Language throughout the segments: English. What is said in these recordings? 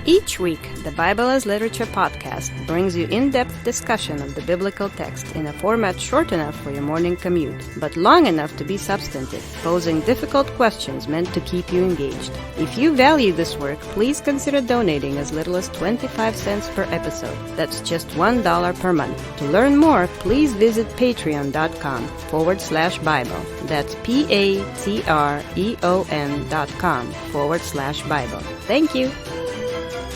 Each week, the Bible as Literature podcast brings you in-depth discussion of the biblical text in a format short enough for your morning commute, but long enough to be substantive, posing difficult questions meant to keep you engaged. If you value this work, please consider donating as little as 25 cents per episode. That's just $1 per month. To learn more, please visit patreon.com/Bible. That's patreon.com/Bible. Thank you.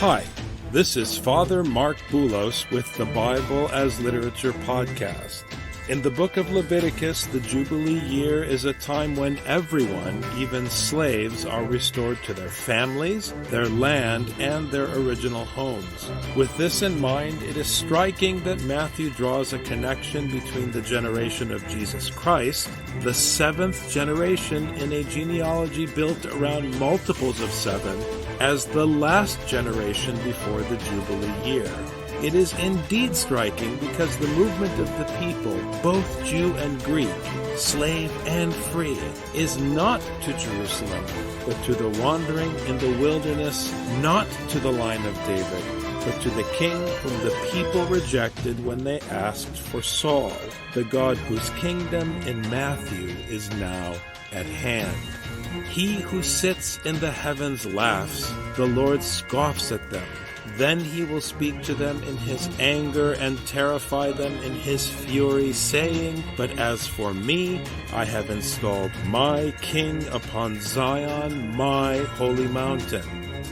Hi, this is Father Mark Boulos with the Bible as Literature podcast. In the book of Leviticus, the Jubilee year is a time when everyone, even slaves, are restored to their families, their land, and their original homes. With this in mind, it is striking that Matthew draws a connection between the generation of Jesus Christ, the seventh generation in a genealogy built around multiples of seven, as the last generation before the Jubilee year. It is indeed striking because the movement of the people, both Jew and Greek, slave and free, is not to Jerusalem, but to the wandering in the wilderness, not to the line of David, but to the king whom the people rejected when they asked for Saul, the God whose kingdom in Matthew is now at hand. He who sits in the heavens laughs, the Lord scoffs at them. Then he will speak to them in his anger and terrify them in his fury, saying, "But as for me, I have installed my king upon Zion, my holy mountain.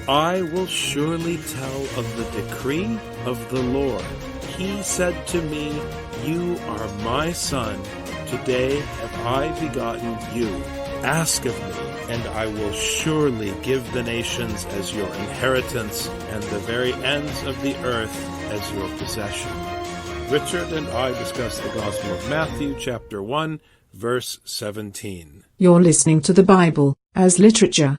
I will surely tell of the decree of the Lord. He said to me, you are my son. Today have I begotten you. Ask of me, and I will surely give the nations as your inheritance, and the very ends of the earth as your possession." Richard and I discuss the Gospel of Matthew, chapter 1, verse 17. You're listening to the Bible as Literature.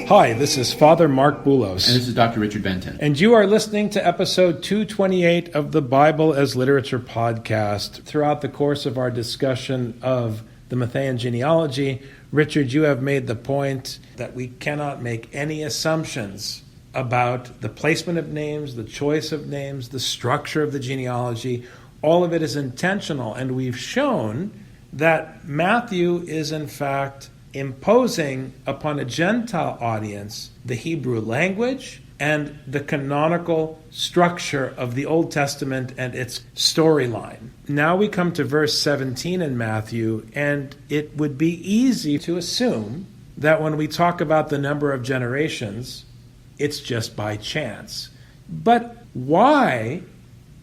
Hi, this is Father Mark Boulos. And this is Dr. Richard Benton. And you are listening to episode 228 of the Bible as Literature podcast. Throughout the course of our discussion of the Matthean genealogy, Richard, you have made the point that we cannot make any assumptions about the placement of names, the choice of names, the structure of the genealogy. All of it is intentional, and we've shown that Matthew is in fact imposing upon a Gentile audience the Hebrew language and the canonical structure of the Old Testament and its storyline. Now we come to verse 17 in Matthew, and it would be easy to assume that when we talk about the number of generations, it's just by chance. But why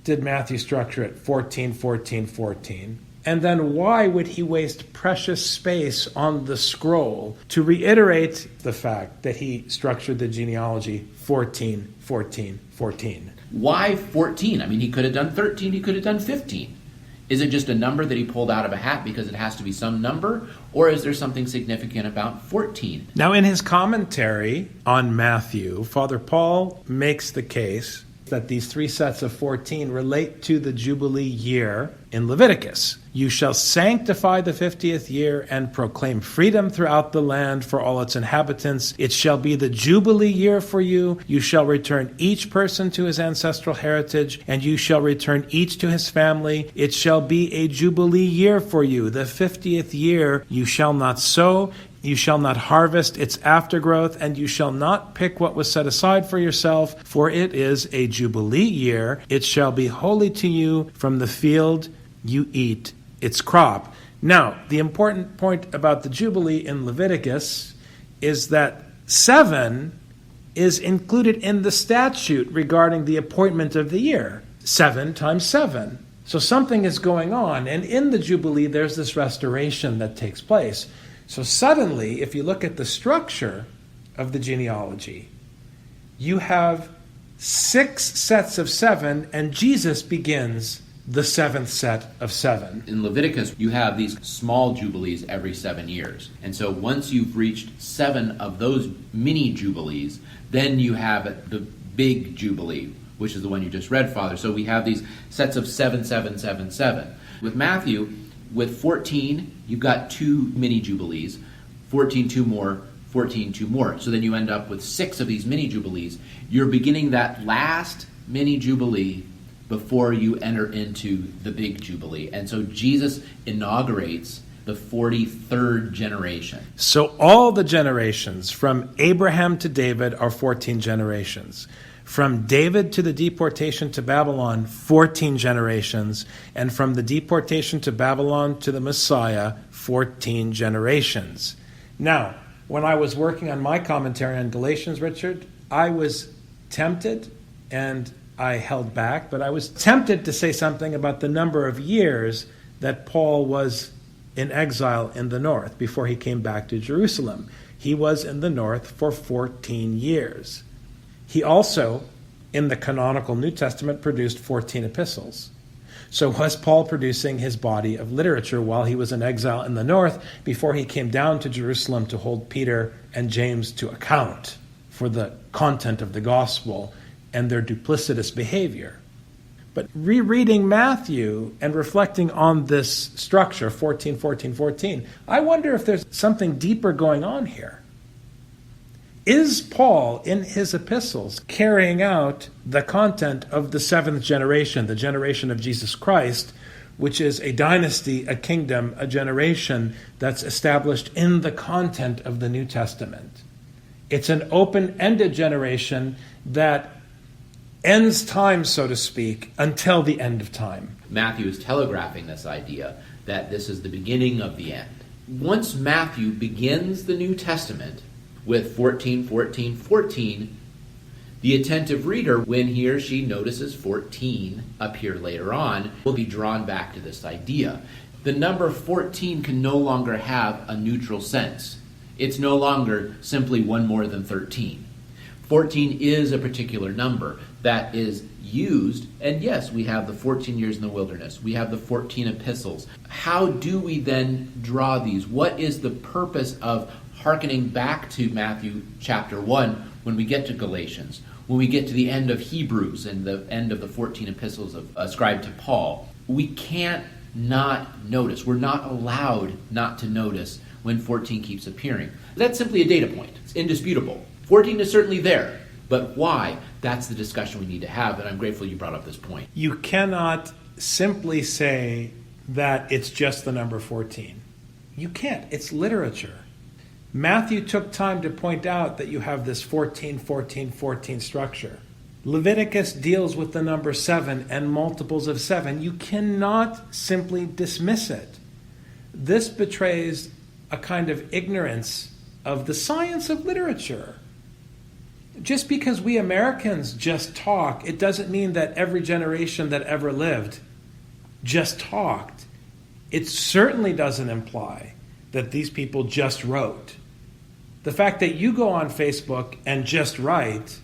did Matthew structure it 14, 14, 14? And then why would he waste precious space on the scroll to reiterate the fact that he structured the genealogy 14, 14, 14? Why 14? I mean, he could have done 13, he could have done 15. Is it just a number that he pulled out of a hat because it has to be some number? Or is there something significant about 14? Now, in his commentary on Matthew, Father Paul makes the case that these three sets of 14 relate to the Jubilee year in Leviticus. You shall sanctify the 50th year and proclaim freedom throughout the land for all its inhabitants. It shall be the Jubilee year for you. You shall return each person to his ancestral heritage, and you shall return each to his family. It shall be a Jubilee year for you. The 50th year you shall not sow, you shall not harvest its aftergrowth, and you shall not pick what was set aside for yourself, for it is a Jubilee year. It shall be holy to you. From the field you eat its crop. Now, the important point about the Jubilee in Leviticus is that 7 is included in the statute regarding the appointment of the year. 7 times 7. So something is going on, and in the Jubilee there's this restoration that takes place. So suddenly, if you look at the structure of the genealogy, you have 6 sets of 7, and Jesus begins the 7th set of 7. In Leviticus, you have these small jubilees every 7 years. And so once you've reached 7 of those mini jubilees, then you have the big jubilee, which is the one you just read, Father. So we have these sets of 7, 7, 7, 7. With Matthew, with 14, you've got 2 mini Jubilees, 14, 2 more, 14, 2 more. So then you end up with 6 of these mini Jubilees. You're beginning that last mini Jubilee before you enter into the big Jubilee. And so Jesus inaugurates the 43rd generation. So all the generations from Abraham to David are 14 generations. From David to the deportation to Babylon, 14 generations. And from the deportation to Babylon to the Messiah, 14 generations. Now, when I was working on my commentary on Galatians, Richard, I was tempted, and I held back, but I was tempted to say something about the number of years that Paul was in exile in the north before he came back to Jerusalem. He was in the north for 14 years. He also, in the canonical New Testament, produced 14 epistles. So was Paul producing his body of literature while he was in exile in the north before he came down to Jerusalem to hold Peter and James to account for the content of the gospel and their duplicitous behavior? But rereading Matthew and reflecting on this structure, 14, 14, 14, I wonder if there's something deeper going on here. Is Paul, in his epistles, carrying out the content of the 7th generation, the generation of Jesus Christ, which is a dynasty, a kingdom, a generation that's established in the content of the New Testament? It's an open-ended generation that ends time, so to speak, until the end of time. Matthew is telegraphing this idea that this is the beginning of the end. Once Matthew begins the New Testament with 14, 14, 14, the attentive reader, when he or she notices 14 appear later on, will be drawn back to this idea. The number 14 can no longer have a neutral sense. It's no longer simply one more than 13. 14 is a particular number that is used, and yes, we have the 14 years in the wilderness. We have the 14 epistles. How do we then draw these? What is the purpose of hearkening back to Matthew chapter 1 when we get to Galatians, when we get to the end of Hebrews and the end of the 14 epistles ascribed to Paul? We can't not notice. We're not allowed not to notice when 14 keeps appearing. That's simply a data point. It's indisputable. 14 is certainly there, but why? That's the discussion we need to have, and I'm grateful you brought up this point. You cannot simply say that it's just the number 14. You can't. It's literature. Matthew took time to point out that you have this 14, 14, 14 structure. Leviticus deals with the number 7 and multiples of 7. You cannot simply dismiss it. This betrays a kind of ignorance of the science of literature. Just because we Americans just talk, it doesn't mean that every generation that ever lived just talked. It certainly doesn't imply that these people just wrote. The fact that you go on Facebook and just write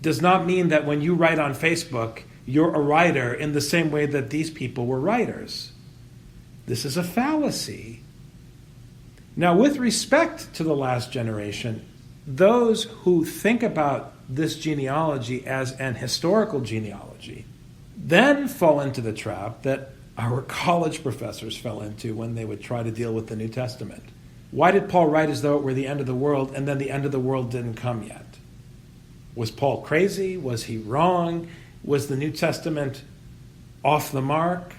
does not mean that when you write on Facebook, you're a writer in the same way that these people were writers. This is a fallacy. Now, with respect to the last generation, those who think about this genealogy as an historical genealogy then fall into the trap that our college professors fell into when they would try to deal with the New Testament. Why did Paul write as though it were the end of the world and then the end of the world didn't come yet? Was Paul crazy? Was he wrong? Was the New Testament off the mark?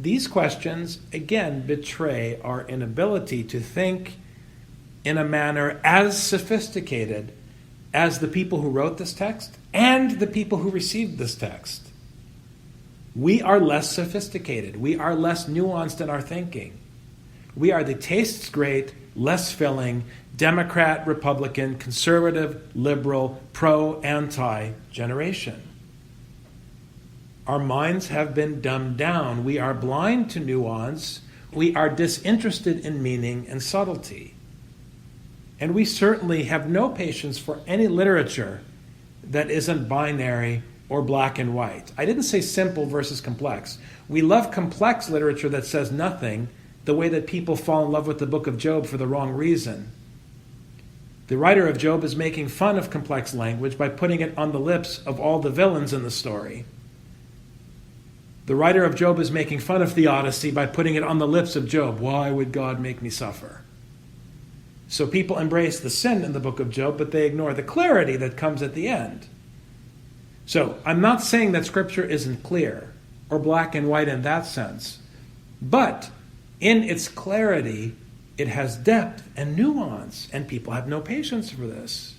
These questions, again, betray our inability to think in a manner as sophisticated as the people who wrote this text and the people who received this text. We are less sophisticated. We are less nuanced in our thinking. We are the tastes great, less filling, Democrat, Republican, conservative, liberal, pro-anti generation. Our minds have been dumbed down. We are blind to nuance. We are disinterested in meaning and subtlety. And we certainly have no patience for any literature that isn't binary or black and white. I didn't say simple versus complex. We love complex literature that says nothing, the way that people fall in love with the book of Job for the wrong reason. The writer of Job is making fun of complex language by putting it on the lips of all the villains in the story. The writer of Job is making fun of theodicy by putting it on the lips of Job. Why would God make me suffer? So people embrace the sin in the book of Job, but they ignore the clarity that comes at the end. So I'm not saying that Scripture isn't clear or black and white in that sense, but in its clarity, it has depth and nuance, and people have no patience for this.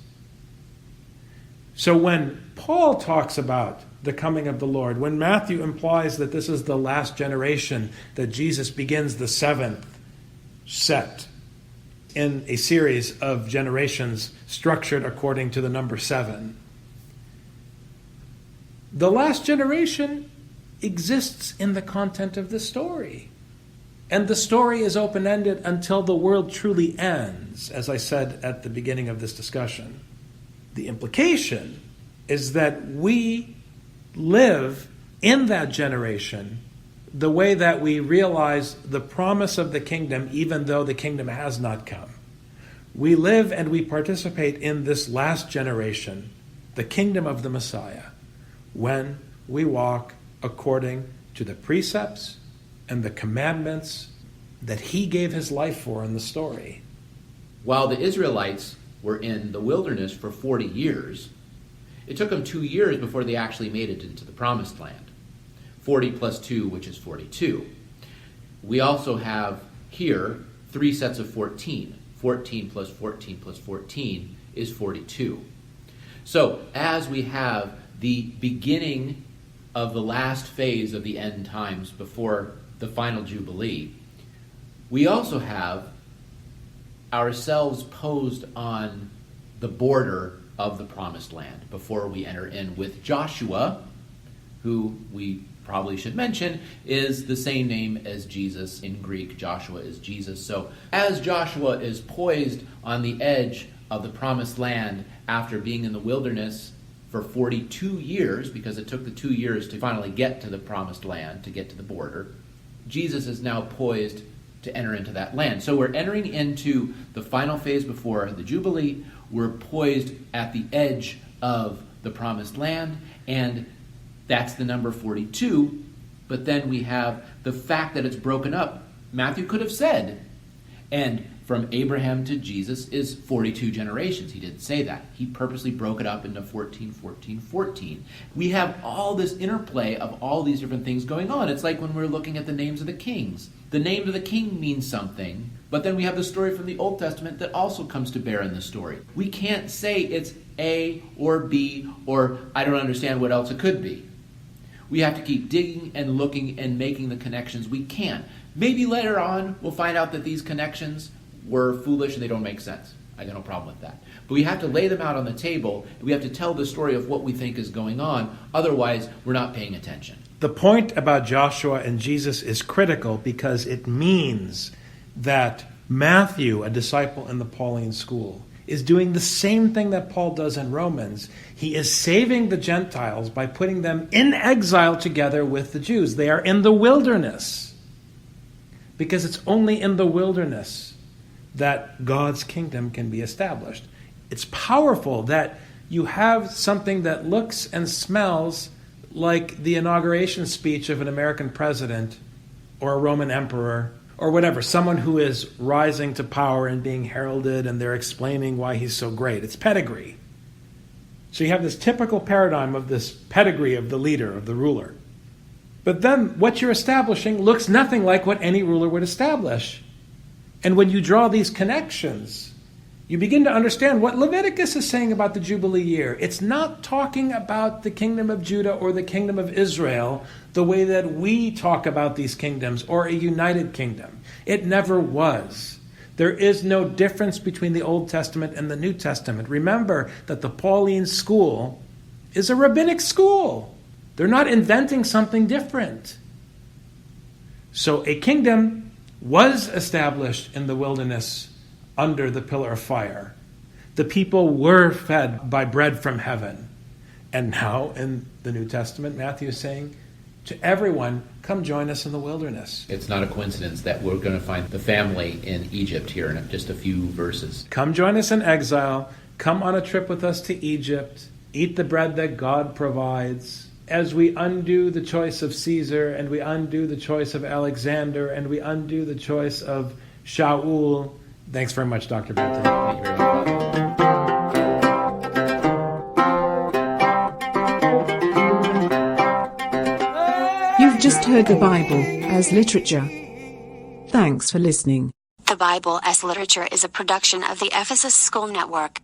So when Paul talks about the coming of the Lord, when Matthew implies that this is the last generation, that Jesus begins the seventh set in a series of generations structured according to the number 7, the last generation exists in the content of the story. And the story is open-ended until the world truly ends, as I said at the beginning of this discussion. The implication is that we live in that generation the way that we realize the promise of the kingdom, even though the kingdom has not come. We live and we participate in this last generation, the kingdom of the Messiah, when we walk according to the precepts and the commandments that he gave his life for in the story. While the Israelites were in the wilderness for 40 years, it took them 2 years before they actually made it into the promised land. 40 plus 2, which is 42. We also have here 3 sets of 14. 14 plus 14 plus 14 is 42. So as we have the beginning of the last phase of the end times before the final Jubilee, we also have ourselves posed on the border of the promised land before we enter in with Joshua, who we probably should mention is the same name as Jesus in Greek. Joshua is Jesus. So as Joshua is poised on the edge of the promised land after being in the wilderness for 42 years, because it took the 2 years to finally get to the promised land, to get to the border, Jesus is now poised to enter into that land. So we're entering into the final phase before the Jubilee. We're poised at the edge of the promised land, and that's the number 42. But then we have the fact that it's broken up. Matthew could have said, and from Abraham to Jesus is 42 generations. He didn't say that. He purposely broke it up into 14, 14, 14. We have all this interplay of all these different things going on. It's like when we're looking at the names of the kings. The name of the king means something, but then we have the story from the Old Testament that also comes to bear in the story. We can't say it's A or B or I don't understand what else it could be. We have to keep digging and looking and making the connections we can. Maybe later on we'll find out that these connections were foolish and they don't make sense. I got no problem with that. But we have to lay them out on the table, and we have to tell the story of what we think is going on. Otherwise, we're not paying attention. The point about Joshua and Jesus is critical because it means that Matthew, a disciple in the Pauline school, is doing the same thing that Paul does in Romans. He is saving the Gentiles by putting them in exile together with the Jews. They are in the wilderness because it's only in the wilderness that God's kingdom can be established. It's powerful that you have something that looks and smells like the inauguration speech of an American president or a Roman emperor or whatever, someone who is rising to power and being heralded and they're explaining why he's so great. It's pedigree. So you have this typical paradigm of this pedigree of the leader, of the ruler. But then what you're establishing looks nothing like what any ruler would establish. And when you draw these connections, you begin to understand what Leviticus is saying about the Jubilee year. It's not talking about the kingdom of Judah or the kingdom of Israel the way that we talk about these kingdoms or a united kingdom. It never was. There is no difference between the Old Testament and the New Testament. Remember that the Pauline school is a rabbinic school. They're not inventing something different. So a kingdom was established in the wilderness under the pillar of fire. The people were fed by bread from heaven. And now in the New Testament, Matthew is saying, to everyone, come join us in the wilderness. It's not a coincidence that we're going to find the family in Egypt here in just a few verses. Come join us in exile. Come on a trip with us to Egypt. Eat the bread that God provides. As we undo the choice of Caesar, and we undo the choice of Alexander, and we undo the choice of Shaul. Thanks very much, Dr. Benton. Thank you very much, Father. You've just heard the Bible as literature. Thanks for listening. The Bible as Literature is a production of the Ephesus School Network.